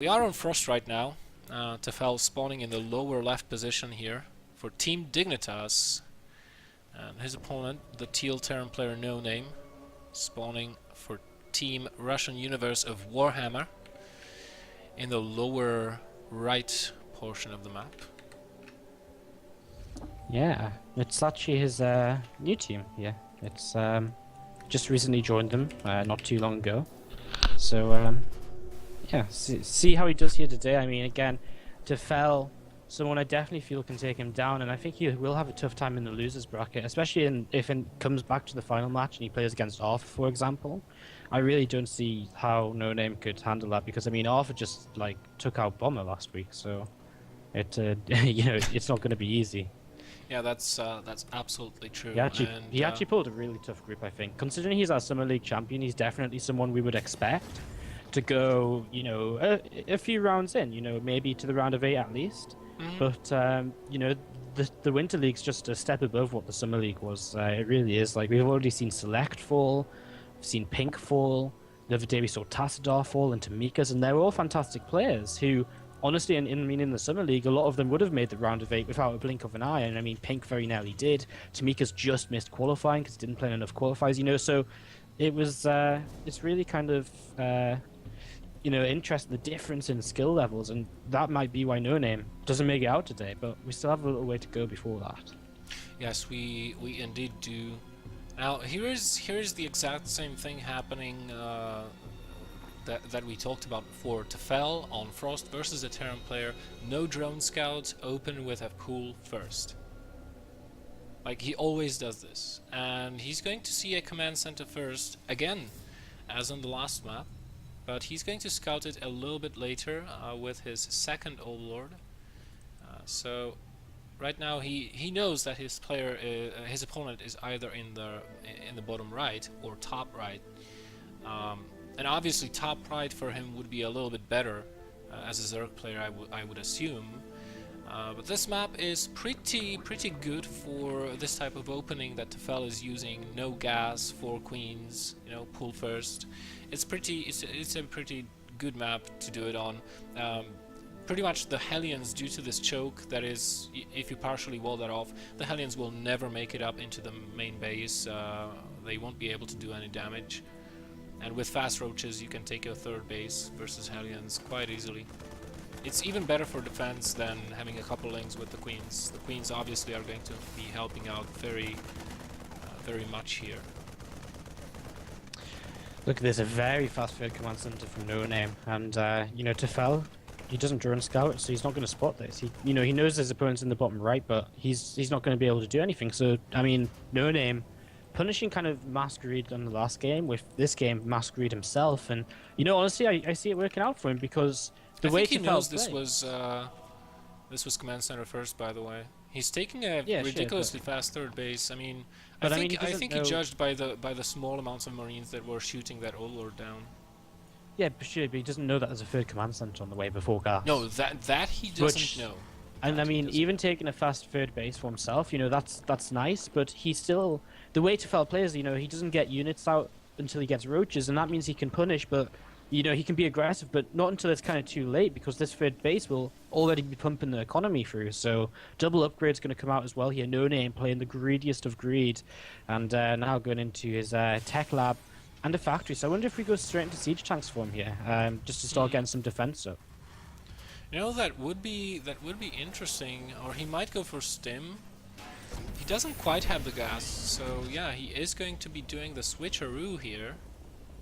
We are on Frost right now. Tefel spawning in the lower left position here for Team Dignitas. And his opponent, the Teal Terran player Noname, spawning for Team Russian Universe of Warhammer in the lower right portion of the map. Yeah, it's actually his new team here. It's just recently joined them, not too long ago. So yeah, see how he does here today. I mean, again, Tefel, someone I definitely feel can take him down, and I think he will have a tough time in the losers bracket, especially if it comes back to the final match and he plays against Arthur, for example. I really don't see how Noname could handle that because I mean, Arthur just like took out Bomber last week, so it it's not going to be easy. Yeah, that's absolutely true. He actually pulled a really tough group, I think. Considering he's our Summer League champion, he's definitely someone we would expect to go, a few rounds in, maybe to the round of 8 at least. But, the Winter League's just a step above what the Summer League was. It really is. Like, we've already seen Select fall, we've seen Pink fall, the other day we saw Tassadar fall and Tamika's, and they're all fantastic players who, honestly, in the Summer League, a lot of them would have made the round of 8 without a blink of an eye. And I mean, Pink very nearly did. Tamika's just missed qualifying because didn't play enough qualifiers, so it was, it's really kind of, interesting, the difference in skill levels, and that might be why Noname doesn't make it out today, but we still have a little way to go before that. Yes, we indeed do. Now, here's the exact same thing happening that we talked about before. Tefel on Frost versus a Terran player, no drone scouts, open with a pool first. Like, he always does this. And he's going to see a command center first, again, as on the last map. But he's going to scout it a little bit later with his second Overlord. So right now he knows that his opponent is either in the bottom right or top right. And obviously top right for him would be a little bit better as a Zerg player, I would assume. But this map is pretty good for this type of opening that Tefel is using. No gas, 4 queens, pull first. It's a pretty good map to do it on. Pretty much the Hellions, due to this choke, that is, if you partially wall that off, the Hellions will never make it up into the main base. They won't be able to do any damage. And with fast roaches, you can take a third base versus Hellions quite easily. It's even better for defense than having a couple links with the queens. The queens obviously are going to be helping out very much here. Look, there's a very fast third command center from Noname, and Tefel, he doesn't drone scout, so he's not going to spot this. He knows his opponent's in the bottom right, but he's not going to be able to do anything. So I mean, Noname punishing kind of Masquerade on the last game. With this game, Masquerade himself, and honestly, I see it working out for him because the way he knows this was command center first, by the way. He's taking a ridiculously fast third base. I mean, I think he judged by the small amounts of Marines that were shooting that Overlord down. Yeah, but sure, but he doesn't know that there's a third command center on the way before gas. No, that he doesn't know. And I mean, even taking a fast third base for himself, that's nice. But he's still, the way Tefel plays, he doesn't get units out until he gets roaches, and that means he can punish, but he can be aggressive, but not until it's kind of too late, because this third base will already be pumping the economy through. So double upgrade's going to come out as well here. Noname playing the greediest of greed, and now going into his tech lab and a factory. So I wonder if we go straight into siege tanks for him here, just to start getting some defense up. That would be interesting. Or he might go for stim. He doesn't quite have the gas, so yeah, he is going to be doing the switcheroo here.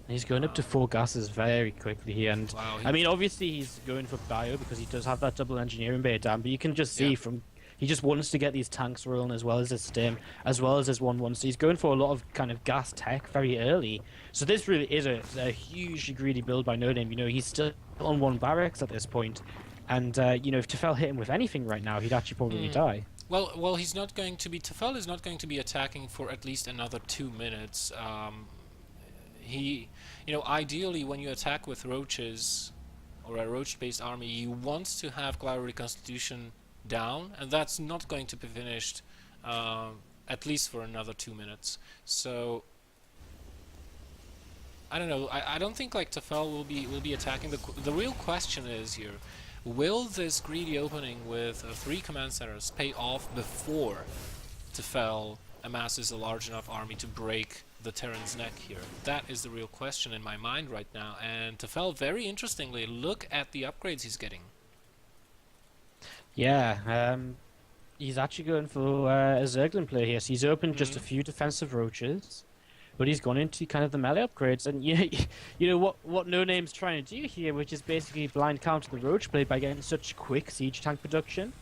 He's going up to 4 gases very quickly here, and wow, I mean, obviously he's going for bio because he does have that double engineering bay down, but you can just see from he just wants to get these tanks rolling as well as his stim, as well as his 1-1, so he's going for a lot of kind of gas tech very early. So this really is a hugely greedy build by Noname. He's still on 1 barracks at this point, and if Tefel hit him with anything right now, he'd actually probably die. Well, he's not going to be. Tefel is not going to be attacking for at least another 2 minutes. Ideally, when you attack with roaches or a roach-based army, you want to have Glider Reconstitution down, and that's not going to be finished at least for another 2 minutes. So I don't know. I don't think like Tefel will be attacking. The real question is here: will this greedy opening with 3 command centers pay off before Tefel amasses a large enough army to break the Terran's neck here? That is the real question in my mind right now. And Tefel, very interestingly, look at the upgrades he's getting. Yeah, he's actually going for a Zerglin play here. So he's opened just a few defensive roaches, but he's gone into kind of the melee upgrades. And you know what Noname's trying to do here, which is basically blind counter the roach play by getting such quick siege tank production,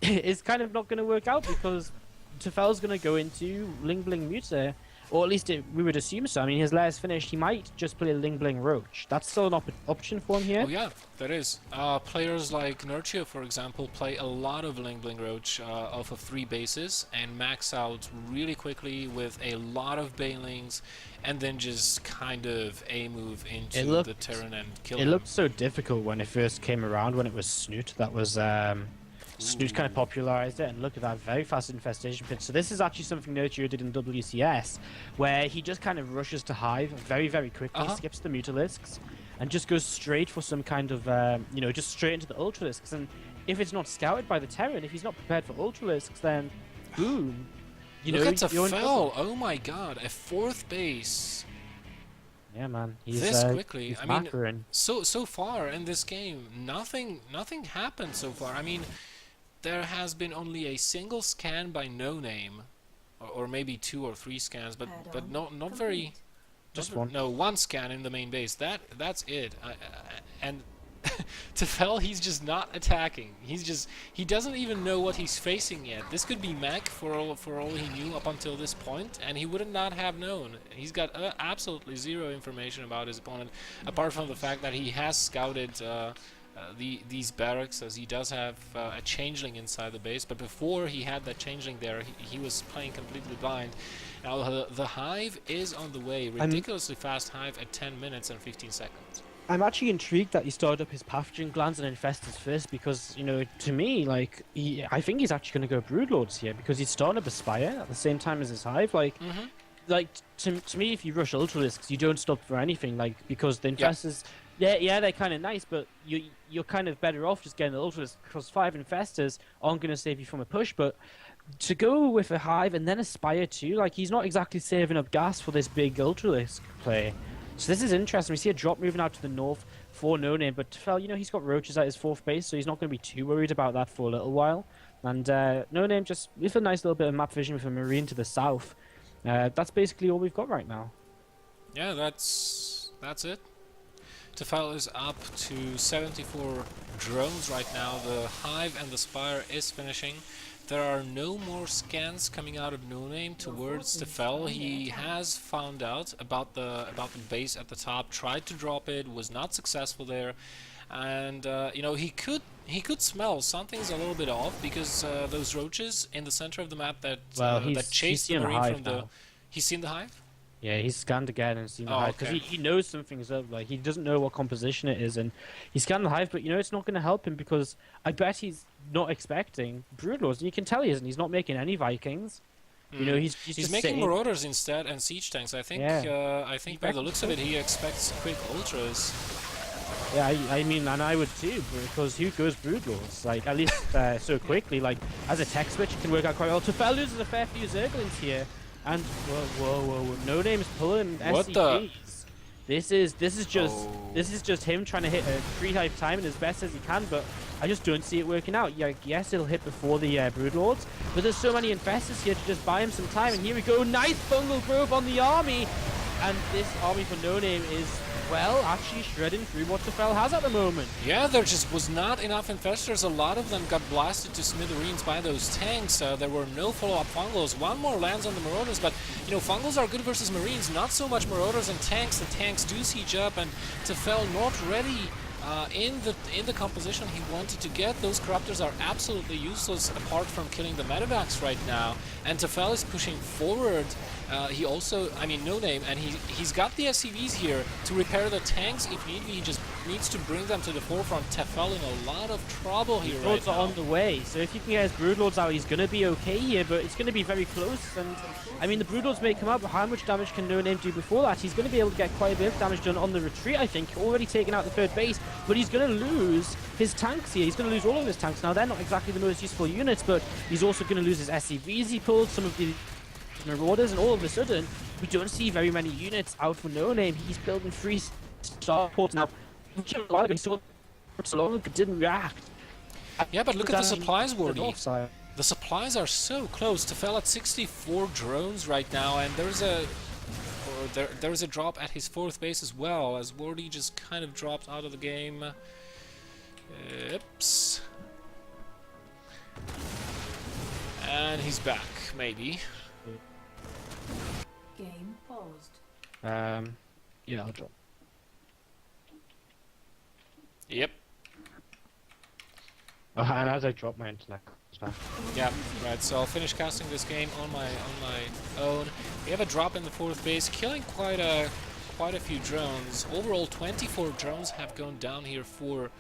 is kind of not going to work out because Tefel's going to go into Ling Bling Muta, or at least we would assume so. I mean, his lair's finished. He might just play Ling Bling Roach. That's still an option for him here. Oh yeah, that is. Players like Nurture, for example, play a lot of Ling Bling Roach off of 3 bases and max out really quickly with a lot of Bailings, and then just kind of A-move into the Terran and kill him. It looked so difficult when it first came around, when it was Snoot. That was... Snoot kind of popularized it, and look at that, very fast infestation pit. So this is actually something Nurture did in WCS, where he just kind of rushes to Hive very, very quickly, skips the Mutalisks, and just goes straight for some kind of, just straight into the Ultralisks. And if it's not scouted by the Terran, if he's not prepared for Ultralisks, then boom. Look at Tefel! Oh my god, a 4th base. Yeah, man. He's, this quickly. he's I mackerel. mean, so far in this game, nothing happened so far. I mean, there has been only a single scan by Noname, or maybe 2 or 3 scans, but not very. Just one. No, 1 scan in the main base. That's it. And Tefel, he's just not attacking. He doesn't even know what he's facing yet. This could be mech for all he knew up until this point, and he would not have known. He's got absolutely 0 information about his opponent, apart from the fact that he has scouted these barracks, as he does have a changeling inside the base. But before he had that changeling there, he was playing completely blind. Now the Hive is on the way. Ridiculously fast Hive at 10 minutes and 15 seconds. I'm actually intrigued that he started up his pathogen glands and infestors first, because, to me, like, I think he's actually going to go Broodlords here, because he's starting up Aspire at the same time as his Hive. Like, to me, if you rush Ultralisks, you don't stop for anything, like, because the infestors, they're kind of nice, but you're kind of better off just getting the Ultralisks, because 5 infestors aren't going to save you from a push. But to go with a Hive and then Aspire too, like, he's not exactly saving up gas for this big Ultralisk play. So this is interesting. We see a drop moving out to the north for Noname, but Tefel, he's got roaches at his 4th base, so he's not going to be too worried about that for a little while. And Noname just with a nice little bit of map vision with a Marine to the south. That's basically all we've got right now. Yeah, that's it. Tefel is up to 74 drones right now. The Hive and the Spire is finishing. There are no more scans coming out of Noname towards Tefel. He has found out about the base at the top, tried to drop it, was not successful there, and he could smell something's a little bit off, because those roaches in the center of the map that chased the Marine from the. He's seen the Hive. Yeah, he's scanned again and seen the Hive, because he knows something's up. Like, he doesn't know what composition it is, and he scanned the Hive, but it's not going to help him, because I bet he's not expecting Broodlords, and you can tell he isn't. He's not making any Vikings. He's making Marauders instead and siege tanks. I think. I think by the looks of it, he expects quick ultras. Yeah, I mean, and I would too, because who goes Broodlords? Like, at least so quickly. Like, as a tech switch, it can work out quite well. Tefel loses a fair few Zerglings here. And whoa! Noname's pulling SCPs. This is just him trying to hit a pre-Hive timing as best as he can, but I just don't see it working out. Yeah, yes, it'll hit before the Broodlords, but there's so many infestors here to just buy him some time. And here we go, nice fungal growth on the army, and this army for Noname is, well, actually shredding through what Tefel has at the moment. Yeah, there just was not enough infestors. A lot of them got blasted to smithereens by those tanks. There were no follow-up fungals. 1 more lands on the Marauders, but fungals are good versus Marines, not so much Marauders and tanks. The tanks do siege up, and Tefel not ready in the composition he wanted to get. Those Corruptors are absolutely useless apart from killing the medevacs right now, and Tefel is pushing forward. He also, Noname, and he's got the SCVs here to repair the tanks if need be. He just needs to bring them to the forefront. Tefel in a lot of trouble here right Broodlords now. are on the way, so if he can get his Broodlords out, he's going to be okay here, but it's going to be very close. And I mean, the Broodlords may come out, but how much damage can Noname do before that? He's going to be able to get quite a bit of damage done on the retreat, I think. Already taken out the third base, but he's going to lose his tanks here. He's going to lose all of his tanks. Now, they're not exactly the most useful units, but he's also going to lose his SCVs he pulled, some of the Marauders, and all of a sudden, we don't see very many units out for Noname. He's building 3 starports now. He saw so long it didn't react. Yeah, but look at the supplies, Wardy. Side. The supplies are so close. Tefel at 64 drones right now, and there's a drop at his 4th base as well, as Wardy just kind of dropped out of the game. Oops. And he's back, maybe. Game paused. Yeah, I'll drop. Yep. Oh, and as I drop my intellect, it's back. Yeah, right, so I'll finish casting this game on my own. We have a drop in the 4th base, killing quite a few drones. Overall, 24 drones have gone down here for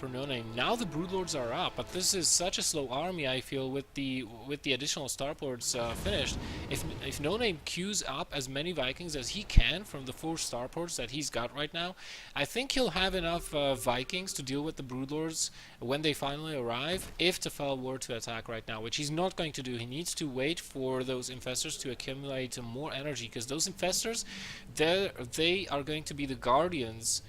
Noname. Now the Broodlords are up, but this is such a slow army, I feel, with the additional starports finished. If Noname queues up as many Vikings as he can from the 4 starports that he's got right now, I think he'll have enough Vikings to deal with the Broodlords when they finally arrive, if Tefel were to attack right now, which he's not going to do. He needs to wait for those infestors to accumulate more energy, because those infestors, they are going to be the guardians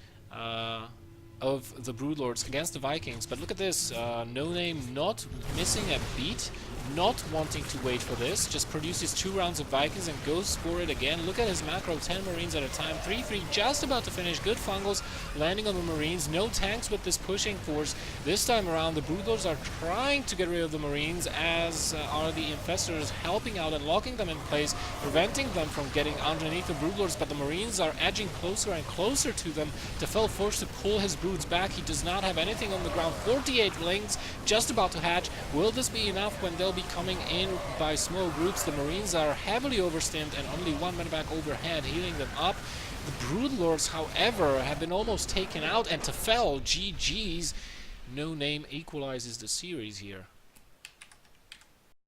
of the Broodlords against the Vikings. But look at this, Noname not missing a beat, not wanting to wait for this, just produces 2 rounds of Vikings and goes for it again. Look at his macro, 10 Marines at a time, 3-3, just about to finish. Good fungals landing on the Marines, no tanks with this pushing force. This time around, the Broodlords are trying to get rid of the Marines, as are the Infestors helping out and locking them in place, preventing them from getting underneath the Broodlords, but the Marines are edging closer and closer to them. Tefel forced to pull his broods back. He does not have anything on the ground. 48 lings just about to hatch. Will this be enough when they'll be coming in by small groups? The Marines are heavily overstimmed and only 1 medevac overhead healing them up. The Broodlords, however, have been almost taken out, and Tefel, GG's. Noname equalizes the series here.